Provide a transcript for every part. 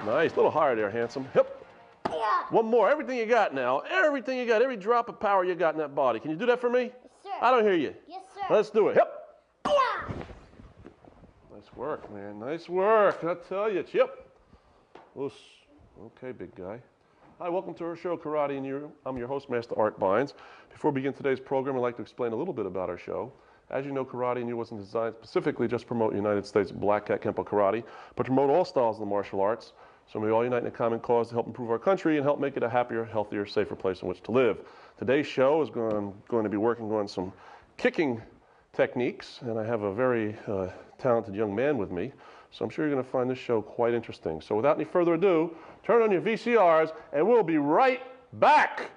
Nice. A little higher there, handsome. Hip. One more. Everything you got now. Everything you got. Every drop of power you got in that body. Can you do that for me? Yes, sir. I don't hear you. Yes, sir. Let's do it. Hip. Nice work, man. Nice work. I tell you, Chiup. Okay, big guy. Hi, welcome to our show, Karate and You. I'm your host, Master Beins. Before we begin today's program, I'd like to explain a little bit about our show. As you know, Karate and You wasn't designed specifically just to promote United States Black Cat Kempo Karate, but to promote all styles of the martial arts. So we all unite in a common cause to help improve our country and help make it a happier, healthier, safer place in which to live. Today's show is going to be working on some kicking techniques, and I have a very talented young man with me, so I'm sure you're going to find this show quite interesting. So without any further ado, turn on your VCRs, and we'll be right back.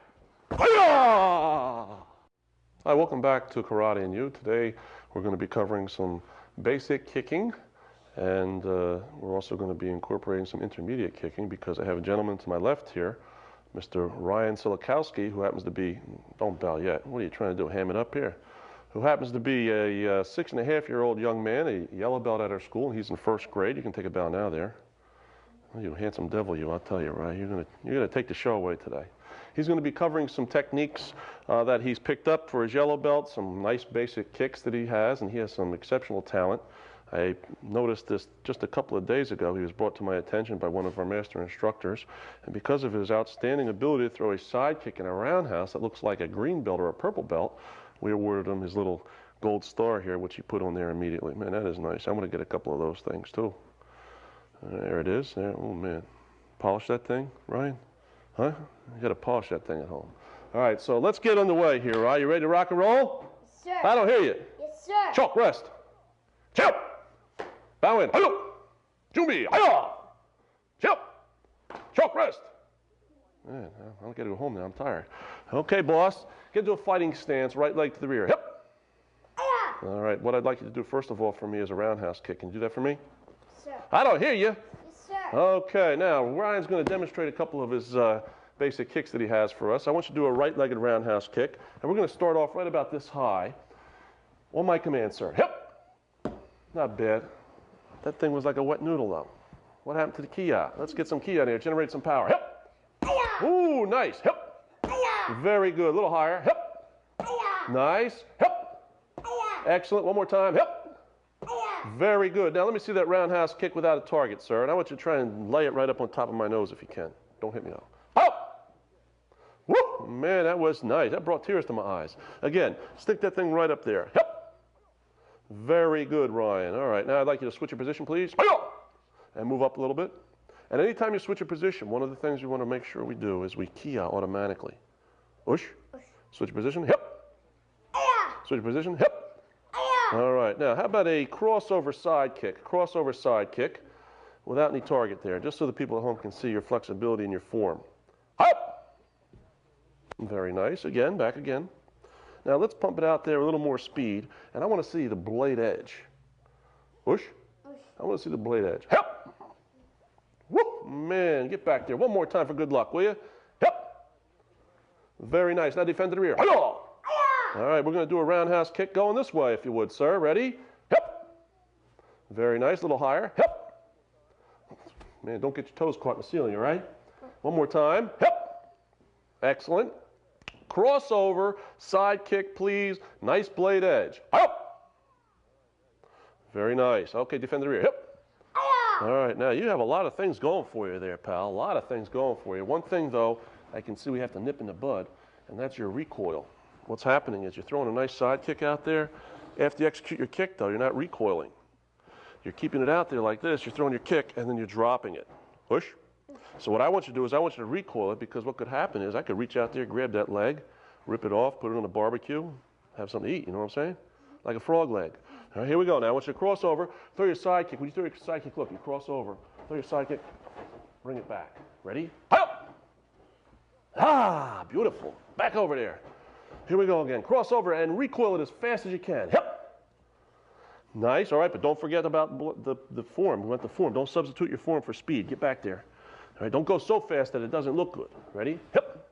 Hi-ya! Hi, welcome back to Karate and You. Today we're going to be covering some basic kicking, and we're also going to be incorporating some intermediate kicking because I have a gentleman to my left here, Mr. Ryan Sulikowski, who happens to be, don't bow yet, what are you trying to do, ham it up here? Who happens to be a 6.5-year-old young man, a yellow belt at our school, and he's in first grade. You can take a bow now there. Well, you handsome devil, you, I'll tell you, right? You're gonna take the show away today. He's going to be covering some techniques that he's picked up for his yellow belt, some nice basic kicks that he has, and he has some exceptional talent. I noticed this just a couple of days ago. He was brought to my attention by one of our master instructors, and because of his outstanding ability to throw a side kick in a roundhouse that looks like a green belt or a purple belt, we awarded him his little gold star here, which he put on there immediately. Man, that is nice. I'm going to get a couple of those things too. There it is. There. Oh man, polish that thing, Ryan? Huh? You got to polish that thing at home. All right, so let's get underway here, Ryan. You ready to rock and roll? Yes, sir. I don't hear you. Yes, sir. Chok, rest. Chiup. Bow in. Hello. Joon Be. Hiya. Chiup. Chok, rest. Man, I don't get to go home now. I'm tired. Okay, boss. Get into a fighting stance. Right leg to the rear. Hip. Hiya. All right. What I'd like you to do first of all for me is a roundhouse kick. Can you do that for me? Yes, sir. I don't hear you. Yes, sir. Okay. Now Ryan's going to demonstrate a couple of his basic kicks that he has for us. I want you to do a right-legged roundhouse kick, and we're going to start off right about this high. On my command, sir. Hip. Not bad. That thing was like a wet noodle, though. What happened to the ki? Let's get some ki out here. Generate some power. Hip. Ooh, nice. Hip. Very good. A little higher. Hip. Nice. Hip. Excellent. One more time. Hip. Very good. Now let me see that roundhouse kick without a target, sir. And I want you to try and lay it right up on top of my nose if you can. Don't hit me though. Up. Woo! Man, that was nice. That brought tears to my eyes. Again, stick that thing right up there. Hip. Very good, Ryan. All right. Now I'd like you to switch your position, please. And move up a little bit. And anytime you switch your position, one of the things we want to make sure we do is we ki automatically. Ush. Switch your position. Hip. Switch your position. Hip. All right. Now, how about a crossover side kick? Crossover side kick without any target there, just so the people at home can see your flexibility in your form. Up. Very nice. Again, back again. Now, let's pump it out there a little more speed, and I want to see the blade edge. Ush. I want to see the blade edge. Hip. Whoop, man, get back there. One more time for good luck, will you? Hip. Very nice. Now defend to the rear. Hi-ya. All right, we're going to do a roundhouse kick going this way, if you would, sir. Ready? Hip. Very nice. A little higher. Hip. Man, don't get your toes caught in the ceiling, all right? One more time. Hip. Excellent. Crossover, side kick, please. Nice blade edge. Up. Very nice. Okay, defend the rear. Hip. All right, now you have a lot of things going for you there, pal. A lot of things going for you. One thing, though, I can see we have to nip in the bud, and that's your recoil. What's happening is you're throwing a nice side kick out there. After you execute your kick, though, you're not recoiling. You're keeping it out there like this. You're throwing your kick, and then you're dropping it. Push. So what I want you to do is I want you to recoil it, because what could happen is I could reach out there, grab that leg, rip it off, put it on a barbecue, have something to eat, you know what I'm saying? Like a frog leg. All right, here we go. Now I want you to cross over, throw your side kick. When you throw your side kick, look, you cross over, throw your side kick, bring it back. Ready? Up! Ah, beautiful. Back over there. Here we go again. Cross over and recoil it as fast as you can. Hip. Nice. All right, but don't forget about the form. We want the form. Don't substitute your form for speed. Get back there. All right, don't go so fast that it doesn't look good. Ready? Hip.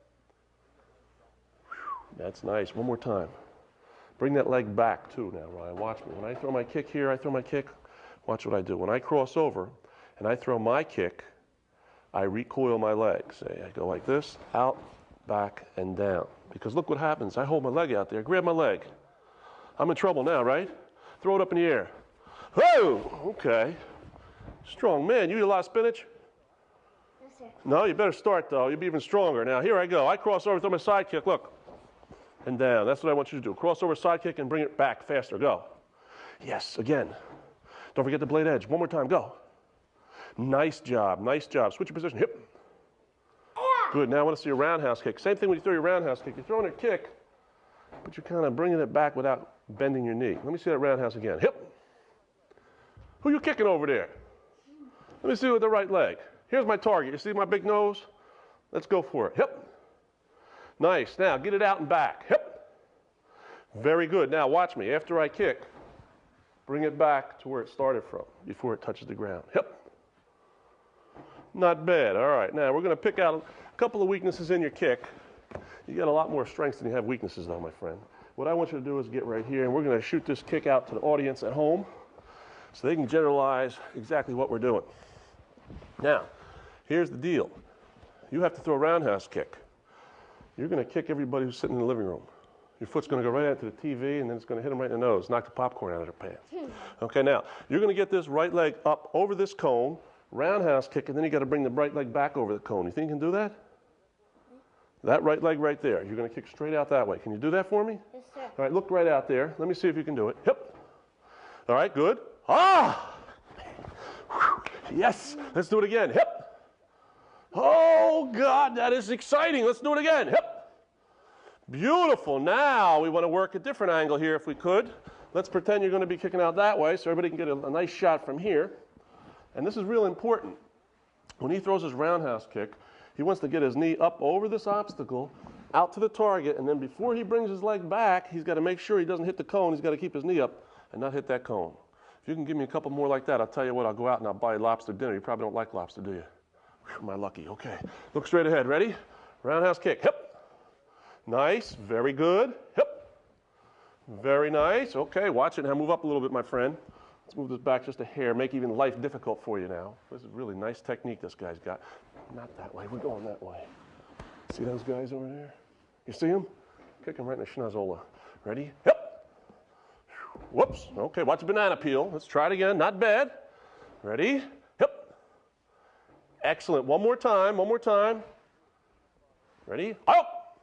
That's nice. One more time. Bring that leg back too now, Ryan. Watch me. When I throw my kick here, I throw my kick. Watch what I do. When I cross over and I throw my kick, I recoil my legs. Say, I go like this, out, back, and down. Because look what happens. I hold my leg out there, grab my leg. I'm in trouble now, right? Throw it up in the air. Whoa! Okay. Strong man. You eat a lot of spinach? Yes, sir. No, you better start though. You'll be even stronger. Now, here I go. I cross over, throw my side kick. Look. And down. That's what I want you to do. Cross over, side kick, and bring it back faster. Go. Yes, again. Don't forget the blade edge. One more time. Go. Nice job. Nice job. Switch your position. Hip. Good. Now I want to see a roundhouse kick. Same thing when you throw your roundhouse kick. You're throwing a kick, but you're kind of bringing it back without bending your knee. Let me see that roundhouse again. Hip. Who you kicking over there? Let me see with the right leg. Here's my target. You see my big nose? Let's go for it. Hip. Nice. Now get it out and back. Hip. Very good. Now watch me. After I kick, bring it back to where it started from before it touches the ground. Hip. Not bad. All right. Now we're going to pick out a couple of weaknesses in your kick. You got a lot more strengths than you have weaknesses though, my friend. What I want you to do is get right here and we're going to shoot this kick out to the audience at home so they can generalize exactly what we're doing. Now, here's the deal. You have to throw a roundhouse kick. You're going to kick everybody who's sitting in the living room. Your foot's going to go right into the TV and then it's going to hit them right in the nose, knock the popcorn out of their pants. Okay, now, you're going to get this right leg up over this cone, roundhouse kick, and then you got to bring the right leg back over the cone. You think you can do that? That right leg right there. You're going to kick straight out that way. Can you do that for me? Yes, sir. All right, look right out there. Let me see if you can do it. Hip. All right, good. Ah! Yes. Let's do it again. Hip. Oh, God, that is exciting. Let's do it again. Hip. Beautiful. Now we want to work a different angle here if we could. Let's pretend you're going to be kicking out that way so everybody can get a nice shot from here. And this is real important. When he throws his roundhouse kick, he wants to get his knee up over this obstacle, out to the target, and then before he brings his leg back, he's got to make sure he doesn't hit the cone. He's got to keep his knee up and not hit that cone. If you can give me a couple more like that, I'll tell you what, I'll go out and I'll buy lobster dinner. You probably don't like lobster, do you? Whew, my lucky. Okay. Look straight ahead. Ready? Roundhouse kick. Hip. Nice. Very good. Hip. Very nice. Okay. Watch it. Now move up a little bit, my friend. Let's move this back just a hair. Make even life difficult for you now. This is really nice technique this guy's got. Not that way. We're going that way. See those guys over there? You see them? Kick them right in the schnozola. Ready? Hip. Whoops. Okay, watch the banana peel. Let's try it again. Not bad. Ready? Hip. Excellent. One more time. One more time. Ready? Up.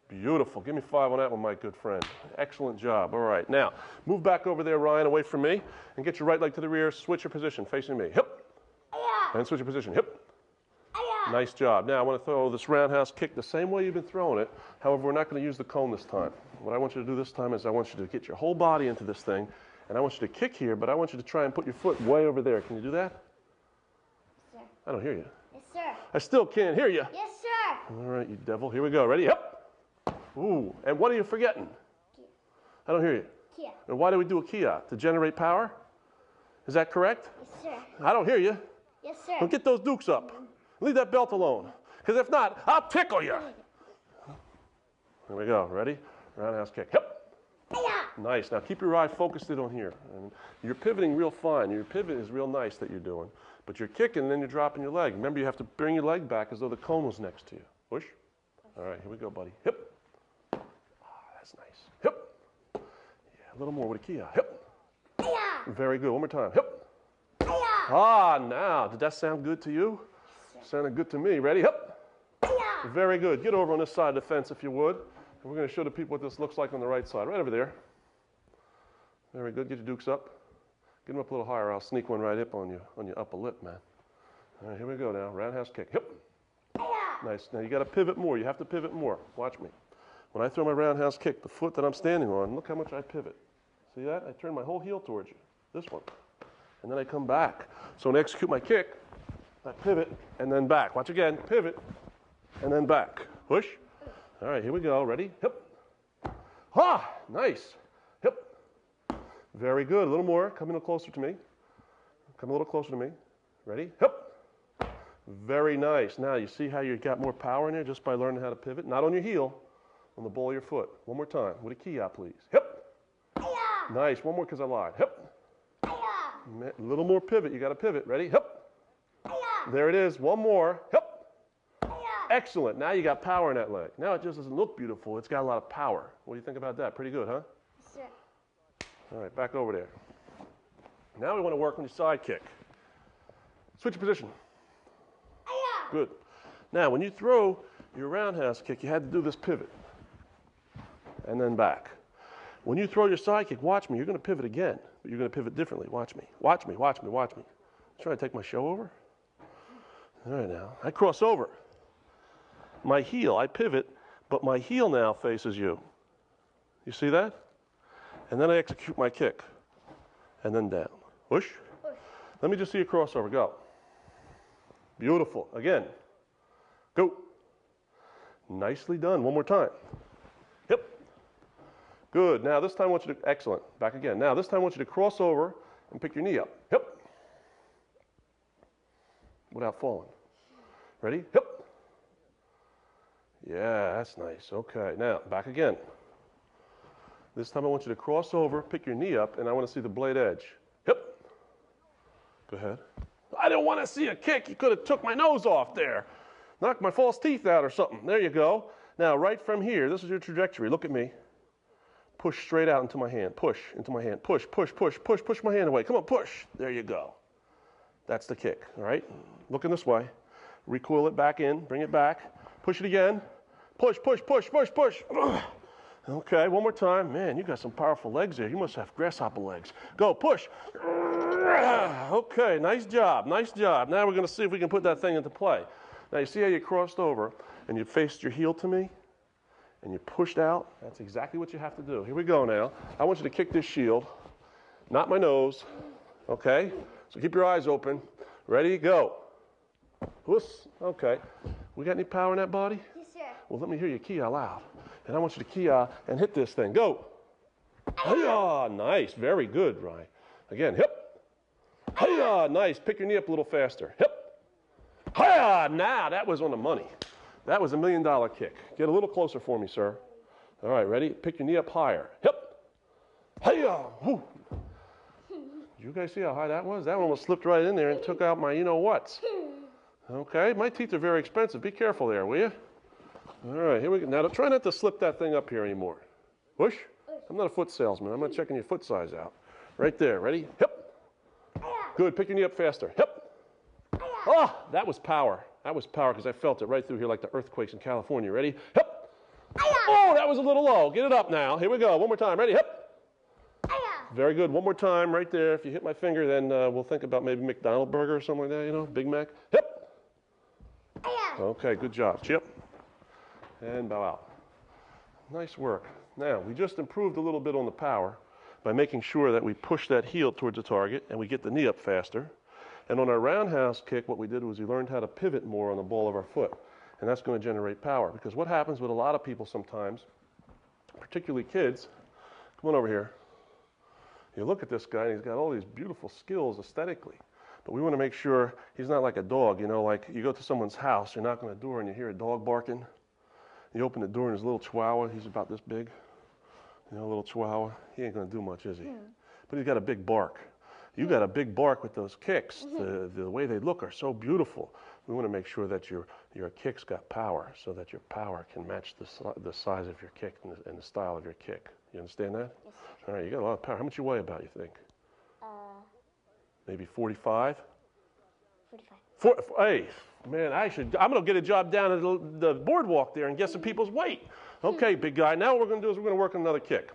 Beautiful. Give me 5 on that one, my good friend. Excellent job. All right. Now, move back over there, Ryan, away from me, and get your right leg to the rear. Switch your position, facing me. Hip. And switch your position. Hip. Nice job. Now, I want to throw this roundhouse kick the same way you've been throwing it. However, we're not going to use the cone this time. What I want you to do this time is I want you to get your whole body into this thing, and I want you to kick here, but I want you to try and put your foot way over there. Can you do that? Yes, sir. I don't hear you. Yes, sir. I still can't hear you. Yes, sir. All right, you devil. Here we go. Ready? Up. Ooh. And what are you forgetting? Kia. I don't hear you. Kia. And why do we do a Kia? To generate power? Is that correct? Yes, sir. I don't hear you. Yes, sir. Well, get those dukes up. Leave that belt alone. Because if not, I'll tickle you. Here we go. Ready? Roundhouse kick. Hip. Nice. Now keep your eye focused in on here. And you're pivoting real fine. Your pivot is real nice that you're doing. But you're kicking and then you're dropping your leg. Remember, you have to bring your leg back as though the cone was next to you. Push. All right, here we go, buddy. Hip. Ah, that's nice. Hip. Yeah, a little more with a Kia. Hip. Very good. One more time. Hip. Ah, now, did that sound good to you? Sounded good to me. Ready? Hip. Very good. Get over on this side of the fence if you would. And we're going to show the people what this looks like on the right side. Right over there. Very good. Get your dukes up. Get them up a little higher. I'll sneak one right up on your upper lip, man. All right, here we go now. Roundhouse kick. Hip. Nice. Now you got to pivot more. You have to pivot more. Watch me. When I throw my roundhouse kick, the foot that I'm standing on, look how much I pivot. See that? I turn my whole heel towards you. This one. And then I come back. So when I execute my kick, I pivot and then back. Watch again. Pivot and then back. Push. All right, here we go. Ready? Hip. Ha! Nice. Hip. Very good. A little more. Come a little closer to me. Come a little closer to me. Ready? Hip. Very nice. Now, you see how you got more power in there just by learning how to pivot? Not on your heel, on the ball of your foot. One more time. With a Kia, please. Hip. Nice. One more because I lied. Hip. A little more pivot. You got to pivot. Ready? Hip. There it is. One more. Hip. Hiya. Excellent. Now you got power in that leg. Now it just doesn't look beautiful. It's got a lot of power. What do you think about that? Pretty good, huh? Yes, sir. All right, back over there. Now we want to work on your side kick. Switch your position. Hiya. Good. Now, when you throw your roundhouse kick, you had to do this pivot. And then back. When you throw your side kick, watch me. You're going to pivot again, but you're going to pivot differently. Watch me. Watch me. Watch me. Watch me. Trying to take my show over. All right, now. I cross over. My heel, I pivot, but my heel now faces you. You see that? And then I execute my kick. And then down. Push. Push. Let me just see a crossover. Go. Beautiful. Again. Go. Nicely done. One more time. Hip. Good. Now this time I want you to, excellent. Back again. Now this time I want you to cross over and pick your knee up. Hip. Without falling. Ready? Hip. Yeah, that's nice. Okay. Now back again. This time I want you to cross over, pick your knee up, and I want to see the blade edge. Hip. Go ahead. I don't want to see a kick. You could have took my nose off there. Knocked my false teeth out or something. There you go. Now right from here, this is your trajectory. Look at me. Push straight out into my hand. Push into my hand. Push, push, push, push, push my hand away. Come on, push. There you go. That's the kick, all right? Looking this way. Recoil it back in. Bring it back. Push it again. Push, push, push, push, push. Okay, one more time. Man, you got some powerful legs there. You must have grasshopper legs. Go, push. Okay, nice job, nice job. Now we're going to see if we can put that thing into play. Now you see how you crossed over and you faced your heel to me and you pushed out? That's exactly what you have to do. Here we go now. I want you to kick this shield, not my nose, okay? So keep your eyes open. Ready, go. Whoops, okay. We got any power in that body? Yes, sir. Well, let me hear you key out loud. And I want you to key out and hit this thing. Go. Hiya, nice. Very good, Ryan. Again, hip. Hiya, nice. Pick your knee up a little faster. Hip. Hiya, now that was on the money. That was $1 million kick. Get a little closer for me, sir. All right, ready? Pick your knee up higher. Hip. Hiya. Woo. You guys see how high that was? That one almost slipped right in there and took out my you-know-whats. Okay, my teeth are very expensive. Be careful there, will you? All right, here we go. Now, try not to slip that thing up here anymore. Push. I'm not a foot salesman. I'm not checking your foot size out. Right there. Ready? Hip. Good. Pick your knee up faster. Hip. Oh, that was power. That was power because I felt it right through here like the earthquakes in California. Ready? Hip. Oh, that was a little low. Get it up now. Here we go. One more time. Ready? Hip. Very good. One more time right there. If you hit my finger, then we'll think about maybe McDonald's burger or something like that, you know, Big Mac. Hip. Okay, good job. Chiup. And bow out. Nice work. Now, we just improved a little bit on the power by making sure that we push that heel towards the target and we get the knee up faster. And on our roundhouse kick, what we did was we learned how to pivot more on the ball of our foot. And that's going to generate power. Because what happens with a lot of people sometimes, particularly kids, come on over here. You look at this guy and he's got all these beautiful skills aesthetically. But we want to make sure he's not like a dog, you know, like you go to someone's house, you're knocking on the door and you hear a dog barking. You open the door and there's a little chihuahua, he's about this big, you know, a little chihuahua. He ain't going to do much, is he? But he's got a big bark. You got a big bark with those kicks. The way they look are so beautiful. We want to make sure that your kicks got power so that your power can match the size of your kick and the style of your kick. You understand that? Yes, sir. All right, you got a lot of power. How much you weigh about, you think? Maybe 45? 45. Hey, man, I'm going to get a job down at the boardwalk there and get some people's weight. Okay, big guy. Now what we're going to do is we're going to work on another kick.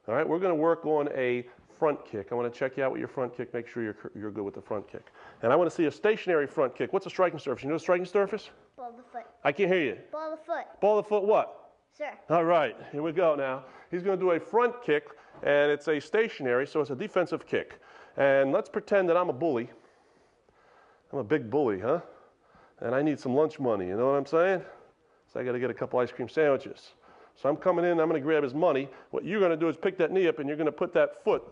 All right, we're going to work on a front kick. I want to check you out with your front kick, make sure you're good with the front kick. And I want to see a stationary front kick. What's a striking surface? You know a striking surface? Ball of the foot. I can't hear you. Ball of the foot. Ball of the foot what? Sir. All right, here we go now. He's going to do a front kick, and it's a stationary, so it's a defensive kick. And let's pretend that I'm a bully. I'm a big bully, huh? And I need some lunch money, you know what I'm saying? So I got to get a couple ice cream sandwiches. So I'm coming in, I'm going to grab his money. What you're going to do is pick that knee up, and you're going to put that foot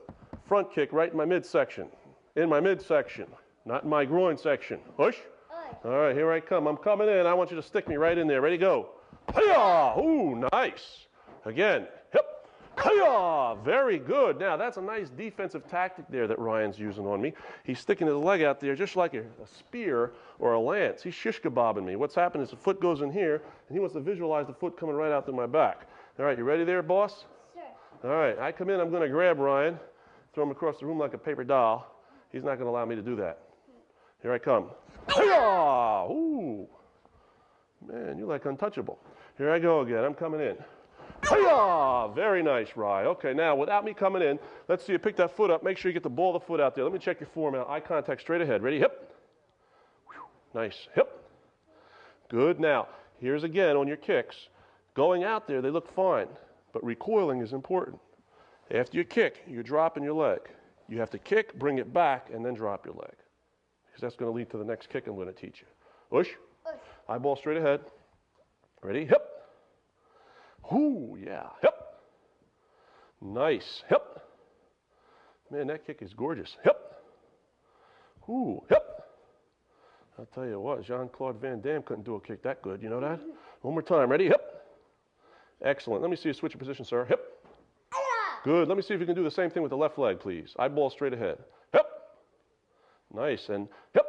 front kick right in my midsection. In my midsection, not in my groin section. Push. All right, here I come. I'm coming in. I want you to stick me right in there. Ready, go. Hiya! Ooh, nice. Again. Hip. Hi-ya! Very good. Now, that's a nice defensive tactic there that Ryan's using on me. He's sticking his leg out there just like a spear or a lance. He's shish kebabbing me. What's happening is the foot goes in here, and he wants to visualize the foot coming right out through my back. All right, you ready there, boss? Sure. All right, I come in, I'm going to grab Ryan, throw him across the room like a paper doll. He's not going to allow me to do that. Here I come. Hi-ya! Ooh. Man, you're like untouchable. Here I go again. I'm coming in. Hi-ya! Very nice, Rye. Okay, now, without me coming in, let's see you pick that foot up. Make sure you get the ball of the foot out there. Let me check your form out. Eye contact straight ahead. Ready? Hip. Nice. Hip. Good. Now, here's again on your kicks. Going out there, they look fine, but recoiling is important. After you kick, you're dropping your leg. You have to kick, bring it back, and then drop your leg. Because that's going to lead to the next kick I'm going to teach you. Push. Eyeball straight ahead. Ready? Hip. Ooh, yeah. Hip. Nice. Hip. Man, that kick is gorgeous. Hip. Ooh, hip. I'll tell you what, Jean-Claude Van Damme couldn't do a kick that good. You know that? One more time. Ready? Hip. Excellent. Let me see you switch your position, sir. Hip. Good. Let me see if you can do the same thing with the left leg, please. Eyeball straight ahead. Hip. Nice. And hip.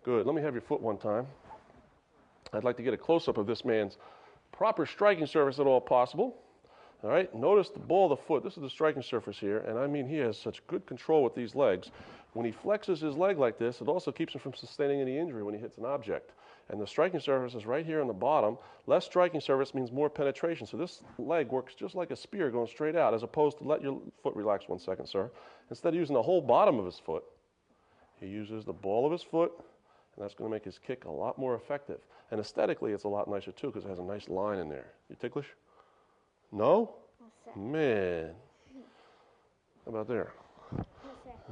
Good. Let me have your foot one time. I'd like to get a close-up of this man's proper striking surface at all possible. All right, notice the ball of the foot. This is the striking surface here, and I mean he has such good control with these legs. When he flexes his leg like this, it also keeps him from sustaining any injury when he hits an object. And the striking surface is right here on the bottom. Less striking surface means more penetration. So this leg works just like a spear going straight out, as opposed to let your foot relax 1 second, sir. Instead of using the whole bottom of his foot, he uses the ball of his foot, and that's going to make his kick a lot more effective. And aesthetically, it's a lot nicer, too, because it has a nice line in there. You ticklish? No? Man. How about there?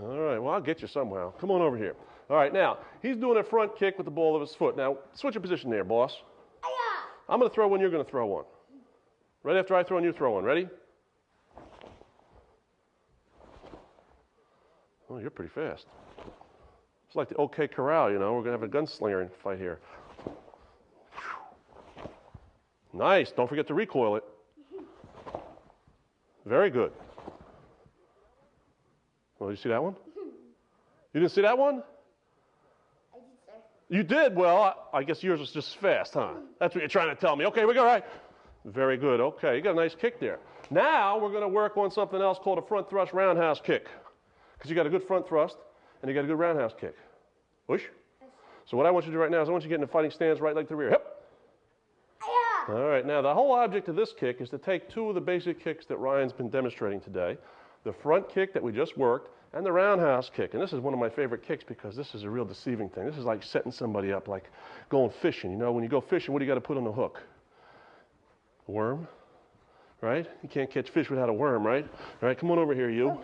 All right, well, I'll get you somehow. Come on over here. All right, now, he's doing a front kick with the ball of his foot. Now, switch your position there, boss. I'm going to throw one, you're going to throw one. Right after I throw one, you throw one. Ready? Oh, you're pretty fast. It's like the OK Corral, you know. We're going to have a gunslinger fight here. Nice. Don't forget to recoil it. Very good. Well, you see that one? You didn't see that one? I did, sir. You did? Well, I guess yours was just fast, huh? That's what you're trying to tell me. Okay, we go right. Very good. Okay, you got a nice kick there. Now we're going to work on something else called a front thrust roundhouse kick. Because you got a good front thrust and you got a good roundhouse kick. Push. So what I want you to do right now is I want you to get in the fighting stance, right leg to the rear. Hip. All right, now the whole object of this kick is to take two of the basic kicks that Ryan's been demonstrating today. The front kick that we just worked and the roundhouse kick. And this is one of my favorite kicks because this is a real deceiving thing. This is like setting somebody up, like going fishing. You know, when you go fishing, what do you got to put on the hook? A worm, right? You can't catch fish without a worm, right? All right, come on over here, you.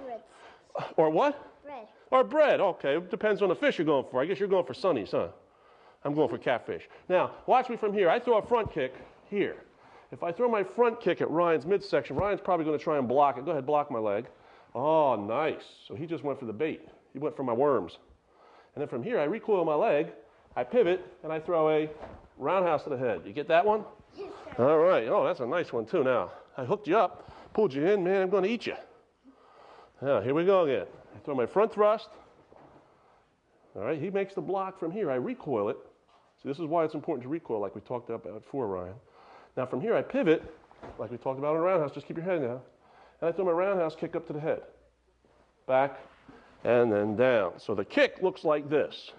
Or what? Bread. Or bread, okay. It depends on the fish you're going for. I guess you're going for sunnies, huh? I'm going for catfish. Now, watch me from here. I throw a front kick here. If I throw my front kick at Ryan's midsection, Ryan's probably going to try and block it. Go ahead, block my leg. Oh, nice. So he just went for the bait. He went for my worms. And then from here, I recoil my leg, I pivot, and I throw a roundhouse to the head. You get that one? Yes, sir. All right. Oh, that's a nice one, too. Now, I hooked you up, pulled you in. Man, I'm going to eat you. Now, here we go again. I throw my front thrust. All right, he makes the block from here. I recoil it. See, this is why it's important to recoil, like we talked about before, Ryan. Now, from here, I pivot, like we talked about in a roundhouse. Just keep your head down. And I throw my roundhouse kick up to the head. Back, and then down. So the kick looks like this.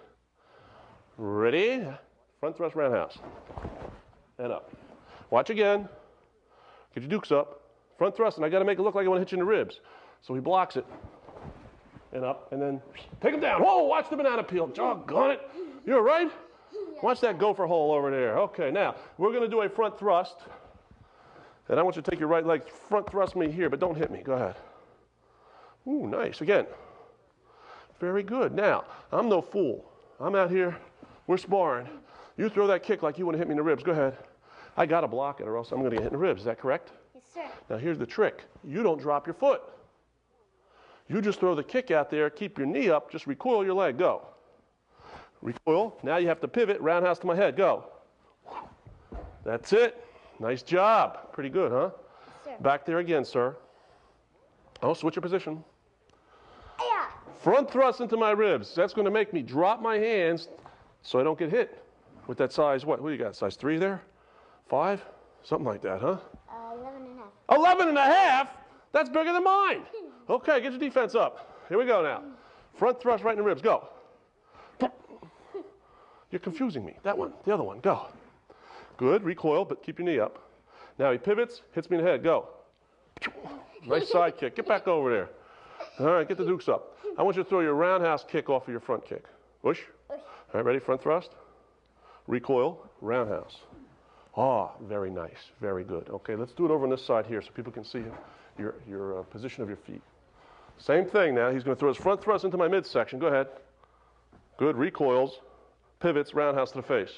Ready? Front thrust roundhouse. And up. Watch again. Get your dukes up. Front thrust, and I got to make it look like I want to hit you in the ribs. So he blocks it. And up, and then take him down. Whoa, watch the banana peel. Doggone it. You all right? Watch that gopher hole over there. Okay, now, we're going to do a front thrust. And I want you to take your right leg, front thrust me here, but don't hit me. Go ahead. Ooh, nice. Again. Very good. Now, I'm no fool. I'm out here. We're sparring. You throw that kick like you want to hit me in the ribs. Go ahead. I got to block it or else I'm going to get hit in the ribs. Is that correct? Yes, sir. Now, here's the trick. You don't drop your foot. You just throw the kick out there, keep your knee up, just recoil your leg. Go. Recoil. Now you have to pivot, roundhouse to my head. Go. That's it. Nice job. Pretty good, huh? Yes, Back there again, sir. Oh, switch your position. Yeah. Front thrust into my ribs. That's going to make me drop my hands so I don't get hit with that size. What do you got? Size 3 there? 5? Something like that, huh? 11 and a half. 11 and a half? That's bigger than mine. Okay, get your defense up. Here we go now. Front thrust right in the ribs. Go. You're confusing me. That one. The other one. Go. Good. Recoil, but keep your knee up. Now he pivots, hits me in the head. Go. Nice side kick. Get back over there. All right, get the dukes up. I want you to throw your roundhouse kick off of your front kick. Push. All right, ready? Front thrust. Recoil. Roundhouse. Ah, very nice. Very good. Okay, let's do it over on this side here so people can see your position of your feet. Same thing now. He's going to throw his front thrust into my midsection. Go ahead. Good. Recoils. Pivots. Roundhouse to the face.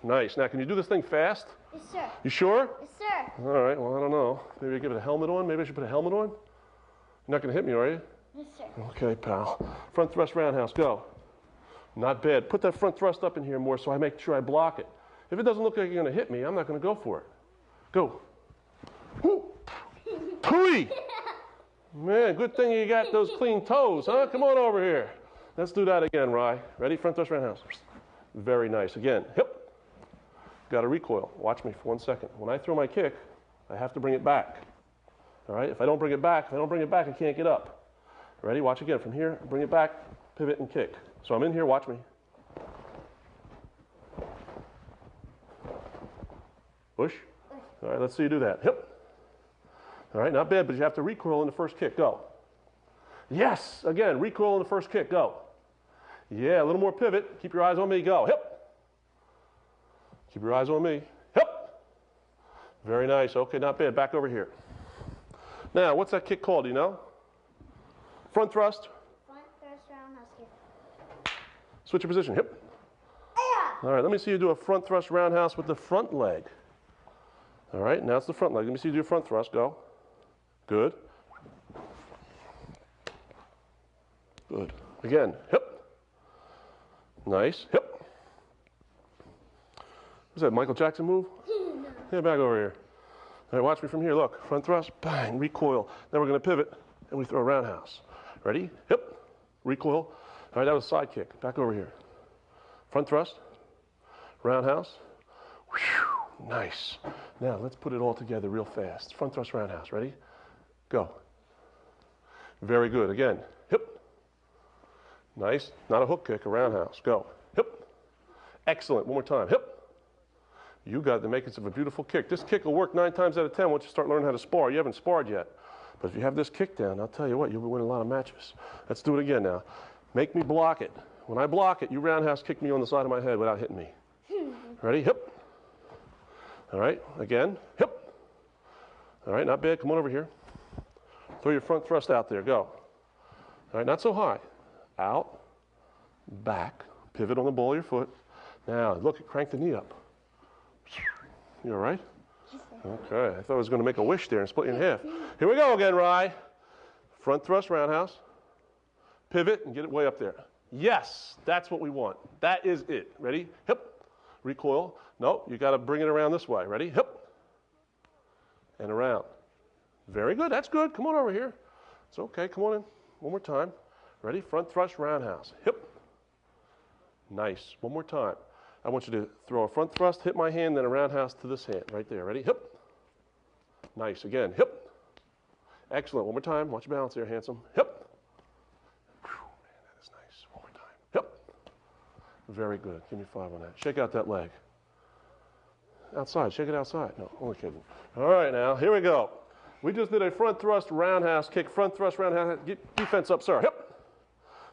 Nice. Now, can you do this thing fast? Yes, sir. You sure? Yes, sir. All right. Well, I don't know. Maybe I give it a helmet on. Maybe I should put a helmet on. You're not going to hit me, are you? Yes, sir. Okay, pal. Front thrust roundhouse. Go. Not bad. Put that front thrust up in here more so I make sure I block it. If it doesn't look like you're going to hit me, I'm not going to go for it. Go. Pooey! Man, good thing you got those clean toes, huh? Come on over here. Let's do that again, Rye. Ready? Front thrust roundhouse. Very nice. Again, hip. Got to recoil. Watch me for 1 second. When I throw my kick, I have to bring it back. All right? If I don't bring it back, I can't get up. Ready? Watch again. From here, bring it back, pivot, and kick. So I'm in here. Watch me. Push. All right, let's see you do that. Hip. All right, not bad, but you have to recoil in the first kick. Go. Yes. Again, recoil in the first kick. Go. Yeah, a little more pivot. Keep your eyes on me. Go. Hip. Keep your eyes on me. Hip. Very nice. Okay, not bad. Back over here. Now, what's that kick called? Do you know? Front thrust. Front thrust roundhouse kick. Switch your position. Hip. All right, let me see you do a front thrust roundhouse with the front leg. All right, now it's the front leg. Let me see you do a front thrust. Go. Good. Good. Again, hip. Nice. Hip. What's that, Michael Jackson move? Yeah, back over here. All right, watch me from here. Look, front thrust, bang, recoil. Then we're going to pivot, and we throw a roundhouse. Ready? Hip. Recoil. All right, that was a side kick. Back over here. Front thrust. Roundhouse. Whew, nice. Now let's put it all together real fast. Front thrust roundhouse. Ready? Go. Very good. Again. Hip. Nice. Not a hook kick, a roundhouse. Go. Hip. Excellent. One more time. Hip. You got the makings of a beautiful kick. This kick will work 9 times out of 10 once you start learning how to spar. You haven't sparred yet. But if you have this kick down, I'll tell you what, you'll be winning a lot of matches. Let's do it again now. Make me block it. When I block it, you roundhouse kick me on the side of my head without hitting me. Ready? Hip. All right. Again. Hip. All right. Not bad. Come on over here. Throw your front thrust out there. Go. All right. Not so high. Out. Back. Pivot on the ball of your foot. Now, look, crank the knee up. You all right? Okay. I thought I was going to make a wish there and split you in half. Here we go again, Rye. Front thrust roundhouse. Pivot and get it way up there. Yes, that's what we want. That is it. Ready? Hip. Recoil. No, you got to bring it around this way. Ready? Hip. And around. Very good. That's good. Come on over here. It's okay. Come on in. One more time. Ready? Front thrust roundhouse. Hip. Nice. One more time. I want you to throw a front thrust, hit my hand, then a roundhouse to this hand. Right there. Ready? Hip. Nice. Again. Hip. Excellent. One more time. Watch your balance here, handsome. Hip. Whew, man, that is nice. One more time. Hip. Very good. Give me 5 on that. Shake out that leg. Outside. Shake it outside. No, only kidding. All right, now. Here we go. We just did a front thrust roundhouse kick. Front thrust roundhouse. Get defense up, sir. Hip.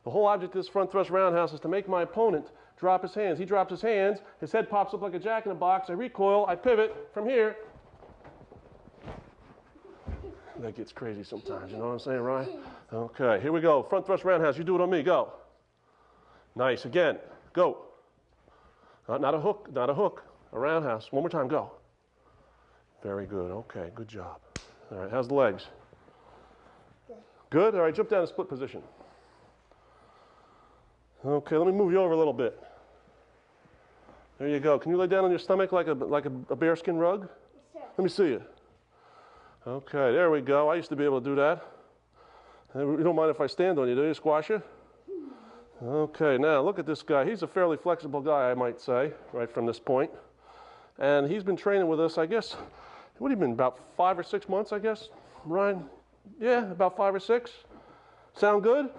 The whole object of this front thrust roundhouse is to make my opponent drop his hands. He drops his hands. His head pops up like a jack in the box. I recoil. I pivot from here. That gets crazy sometimes. You know what I'm saying, Ryan? Okay, here we go. Front thrust roundhouse. You do it on me. Go. Nice. Again. Go. Not a hook. Not a hook. A roundhouse. One more time. Go. Very good. Okay. Good job. All right. How's the legs? Good. All right. Jump down to split position. Okay. Let me move you over a little bit. There you go. Can you lay down on your stomach like a bearskin rug? Yes, sir. Let me see you. Okay, there we go. I used to be able to do that. You don't mind if I stand on you, do you, squash you? Okay, now look at this guy. He's a fairly flexible guy, I might say, right from this point. And he's been training with us, I guess, what have you been, about 5 or 6 months, I guess, Ryan? Yeah, about 5 or 6. Sound good?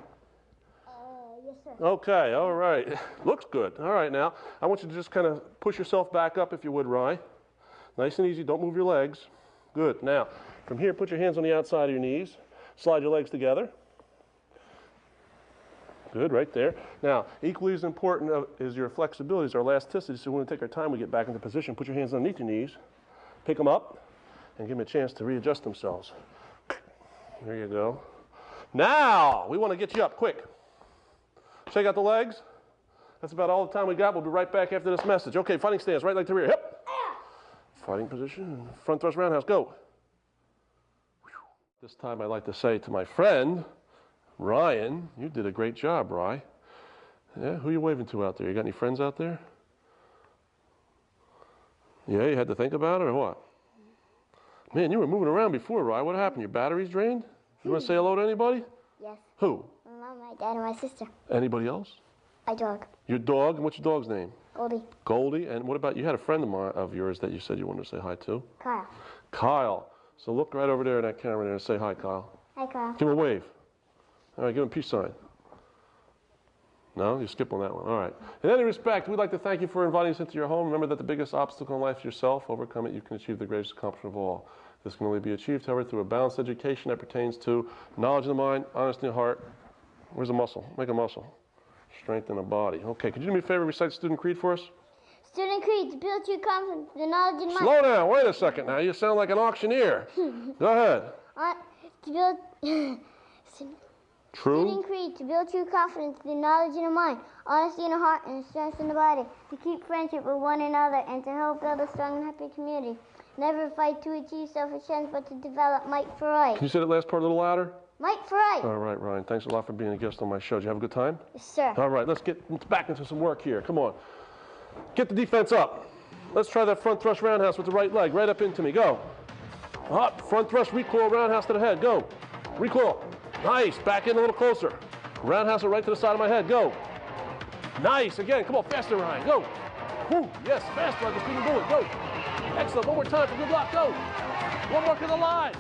Yes, sir. Okay, all right. Looks good. All right, now, I want you to just kind of push yourself back up, if you would, Ryan. Nice and easy. Don't move your legs. Good. Now, from here, put your hands on the outside of your knees. Slide your legs together. Good, right there. Now, equally as important is your flexibility, is our elasticity. So when we take our time, we get back into position. Put your hands underneath your knees. Pick them up and give them a chance to readjust themselves. There you go. Now, we want to get you up quick. Shake out the legs. That's about all the time we got. We'll be right back after this message. Okay, fighting stance, right leg to rear. Hip. Fighting position. Front thrust roundhouse. Go. This time I'd like to say to my friend, Ryan, you did a great job, Ryan. Yeah, who are you waving to out there? You got any friends out there? Yeah, you had to think about it or what? Man, you were moving around before, Ryan. What happened? Your battery's drained? You want to say hello to anybody? Yes. Who? My mom, my dad, and my sister. Anybody else? My dog. Your dog? And what's your dog's name? Goldie. Goldie. And what about, you had a friend of yours that you said you wanted to say hi to? Kyle. Kyle. So look right over there in that camera there and say hi, Kyle. Hi, Kyle. Give him a wave. All right, give him a peace sign. No, you skip on that one. All right. In any respect, we'd like to thank you for inviting us into your home. Remember that the biggest obstacle in life is yourself. Overcome it, you can achieve the greatest accomplishment of all. This can only be achieved, however, through a balanced education that pertains to knowledge of the mind, honesty of the heart. Where's the muscle? Make a muscle. Strength in the body. Okay, could you do me a favor, recite the student creed for us? Student creed to build your confidence, the knowledge and mind. Slow down. Wait a second now. You sound like an auctioneer. Go ahead. To build... True. Student creed to build true confidence, the knowledge in the mind, honesty in the heart, and strength in the body, to keep friendship with one another, and to help build a strong and happy community. Never fight to achieve selfish ends, but to develop might for right. Can you say that last part a little louder? Might for right. All right, Ryan. Thanks a lot for being a guest on my show. Did you have a good time? Yes, sir. All right, let's get back into some work here. Come on. Get the defense up. Let's try that front thrust roundhouse with the right leg. Right up into me. Go. Up. Front thrust recoil roundhouse to the head. Go. Recoil. Nice. Back in a little closer. Roundhouse it right to the side of my head. Go. Nice. Again. Come on. Faster, Ryan. Go. Woo. Yes. Faster. Like a speeding bullet. Go. Excellent. One more time for good luck. Go. One more to the line.